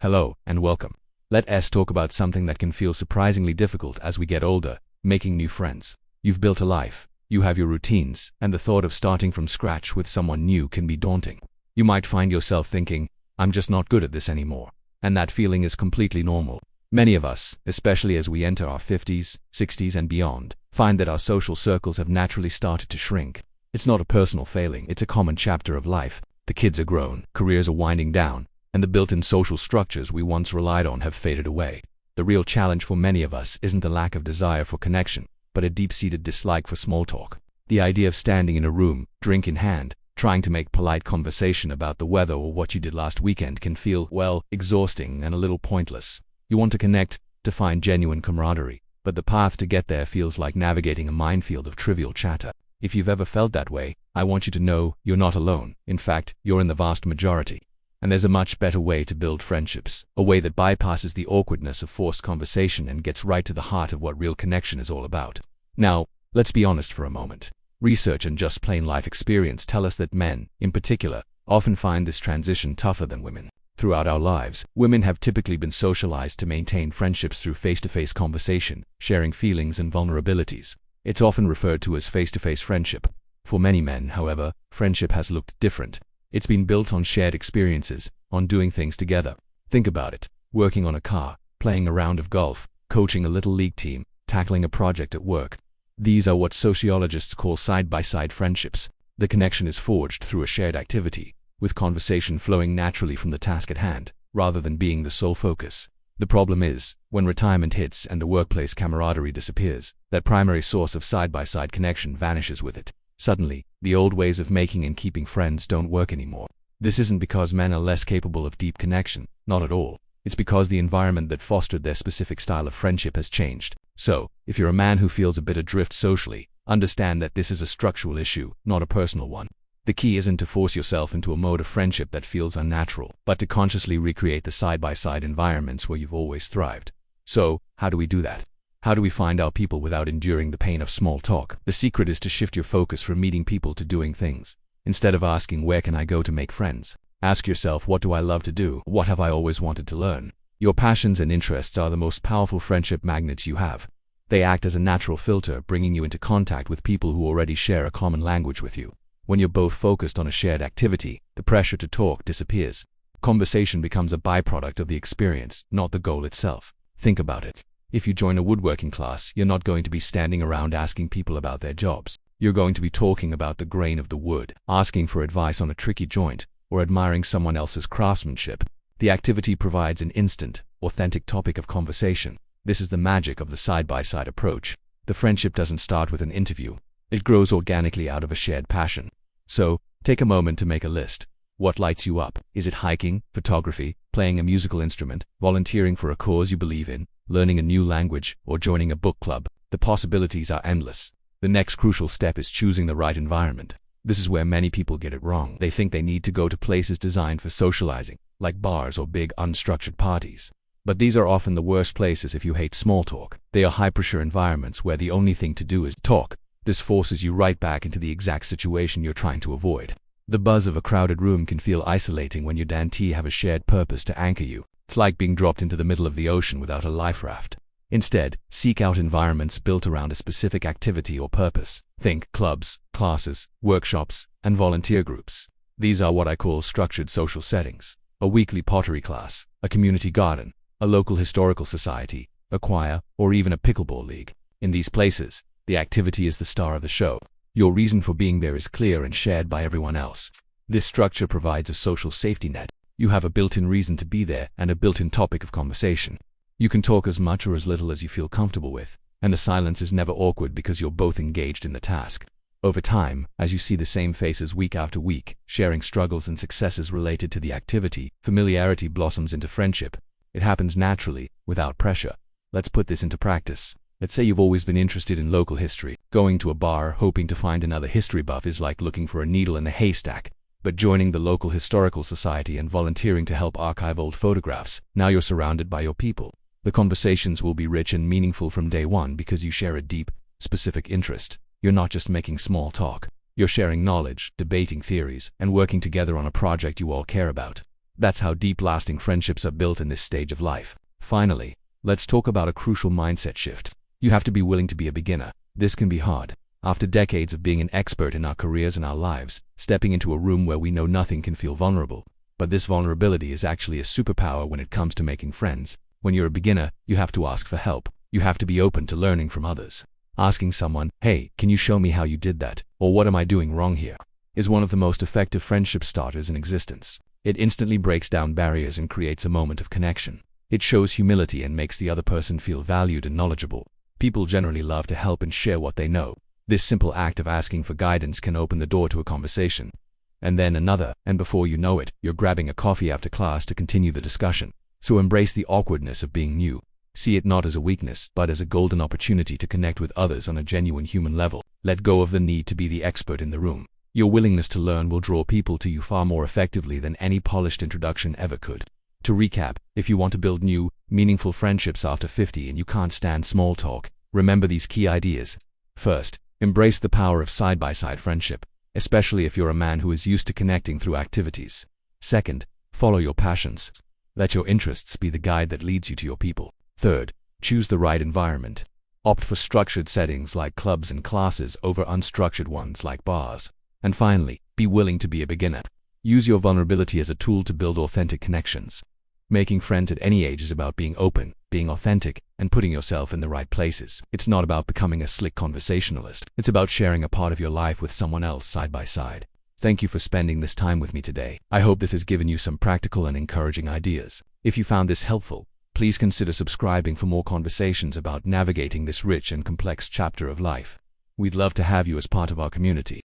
Hello, and welcome. Let us talk about something that can feel surprisingly difficult as we get older, making new friends. You've built a life, you have your routines, and the thought of starting from scratch with someone new can be daunting. You might find yourself thinking, I'm just not good at this anymore. And that feeling is completely normal. Many of us, especially as we enter our 50s, 60s, and beyond, find that our social circles have naturally started to shrink. It's not a personal failing, it's a common chapter of life. The kids are grown, careers are winding down, and the built-in social structures we once relied on have faded away. The real challenge for many of us isn't a lack of desire for connection, but a deep-seated dislike for small talk. The idea of standing in a room, drink in hand, trying to make polite conversation about the weather or what you did last weekend can feel, well, exhausting and a little pointless. You want to connect, to find genuine camaraderie, but the path to get there feels like navigating a minefield of trivial chatter. If you've ever felt that way, I want you to know you're not alone. In fact, you're in the vast majority. And there's a much better way to build friendships, a way that bypasses the awkwardness of forced conversation and gets right to the heart of what real connection is all about. Now, let's be honest for a moment. Research and just plain life experience tell us that men, in particular, often find this transition tougher than women. Throughout our lives, women have typically been socialized to maintain friendships through face-to-face conversation, sharing feelings and vulnerabilities. It's often referred to as face-to-face friendship. For many men, however, friendship has looked different. It's been built on shared experiences, on doing things together. Think about it. Working on a car, playing a round of golf, coaching a little league team, tackling a project at work. These are what sociologists call side-by-side friendships. The connection is forged through a shared activity, with conversation flowing naturally from the task at hand, rather than being the sole focus. The problem is, when retirement hits and the workplace camaraderie disappears, that primary source of side-by-side connection vanishes with it. Suddenly, the old ways of making and keeping friends don't work anymore. This isn't because men are less capable of deep connection, not at all. It's because the environment that fostered their specific style of friendship has changed. So, if you're a man who feels a bit adrift socially, understand that this is a structural issue, not a personal one. The key isn't to force yourself into a mode of friendship that feels unnatural, but to consciously recreate the side-by-side environments where you've always thrived. So, how do we do that? How do we find our people without enduring the pain of small talk? The secret is to shift your focus from meeting people to doing things. Instead of asking, where can I go to make friends? Ask yourself, what do I love to do? What have I always wanted to learn? Your passions and interests are the most powerful friendship magnets you have. They act as a natural filter, bringing you into contact with people who already share a common language with you. When you're both focused on a shared activity, the pressure to talk disappears. Conversation becomes a byproduct of the experience, not the goal itself. Think about it. If you join a woodworking class, you're not going to be standing around asking people about their jobs. You're going to be talking about the grain of the wood, asking for advice on a tricky joint, or admiring someone else's craftsmanship. The activity provides an instant, authentic topic of conversation. This is the magic of the side-by-side approach. The friendship doesn't start with an interview. It grows organically out of a shared passion. So, take a moment to make a list. What lights you up? Is it hiking, photography, playing a musical instrument, volunteering for a cause you believe in, learning a new language, or joining a book club? The possibilities are endless. The next crucial step is choosing the right environment. This is where many people get it wrong. They think they need to go to places designed for socializing, like bars or big unstructured parties. But these are often the worst places if you hate small talk. They are high-pressure environments where the only thing to do is talk. This forces you right back into the exact situation you're trying to avoid. The buzz of a crowded room can feel isolating when you and have a shared purpose to anchor you. It's like being dropped into the middle of the ocean without a life raft. Instead, seek out environments built around a specific activity or purpose. Think clubs, classes, workshops, and volunteer groups. These are what I call structured social settings. A weekly pottery class, a community garden, a local historical society, a choir, or even a pickleball league. In these places, the activity is the star of the show. Your reason for being there is clear and shared by everyone else. This structure provides a social safety net. You have a built-in reason to be there and a built-in topic of conversation. You can talk as much or as little as you feel comfortable with, and the silence is never awkward because you're both engaged in the task. Over time, as you see the same faces week after week, sharing struggles and successes related to the activity, familiarity blossoms into friendship. It happens naturally, without pressure. Let's put this into practice. Let's say you've always been interested in local history. Going to a bar hoping to find another history buff is like looking for a needle in a haystack. But joining the local historical society and volunteering to help archive old photographs, now you're surrounded by your people. The conversations will be rich and meaningful from day one because you share a deep, specific interest. You're not just making small talk. You're sharing knowledge, debating theories, and working together on a project you all care about. That's how deep lasting friendships are built in this stage of life. Finally, let's talk about a crucial mindset shift. You have to be willing to be a beginner. This can be hard. After decades of being an expert in our careers and our lives, stepping into a room where we know nothing can feel vulnerable. But this vulnerability is actually a superpower when it comes to making friends. When you're a beginner, you have to ask for help. You have to be open to learning from others. Asking someone, "Hey, can you show me how you did that?" or "What am I doing wrong here?" is one of the most effective friendship starters in existence. It instantly breaks down barriers and creates a moment of connection. It shows humility and makes the other person feel valued and knowledgeable. People generally love to help and share what they know. This simple act of asking for guidance can open the door to a conversation, and then another, and before you know it, you're grabbing a coffee after class to continue the discussion. So embrace the awkwardness of being new. See it not as a weakness, but as a golden opportunity to connect with others on a genuine human level. Let go of the need to be the expert in the room. Your willingness to learn will draw people to you far more effectively than any polished introduction ever could. To recap, if you want to build new, meaningful friendships after 50 and you can't stand small talk, remember these key ideas. First, embrace the power of side-by-side friendship, especially if you're a man who is used to connecting through activities. Second, follow your passions. Let your interests be the guide that leads you to your people. Third, choose the right environment. Opt for structured settings like clubs and classes over unstructured ones like bars. And finally, be willing to be a beginner. Use your vulnerability as a tool to build authentic connections. Making friends at any age is about being open, being authentic, and putting yourself in the right places. It's not about becoming a slick conversationalist. It's about sharing a part of your life with someone else side by side. Thank you for spending this time with me today. I hope this has given you some practical and encouraging ideas. If you found this helpful, please consider subscribing for more conversations about navigating this rich and complex chapter of life. We'd love to have you as part of our community.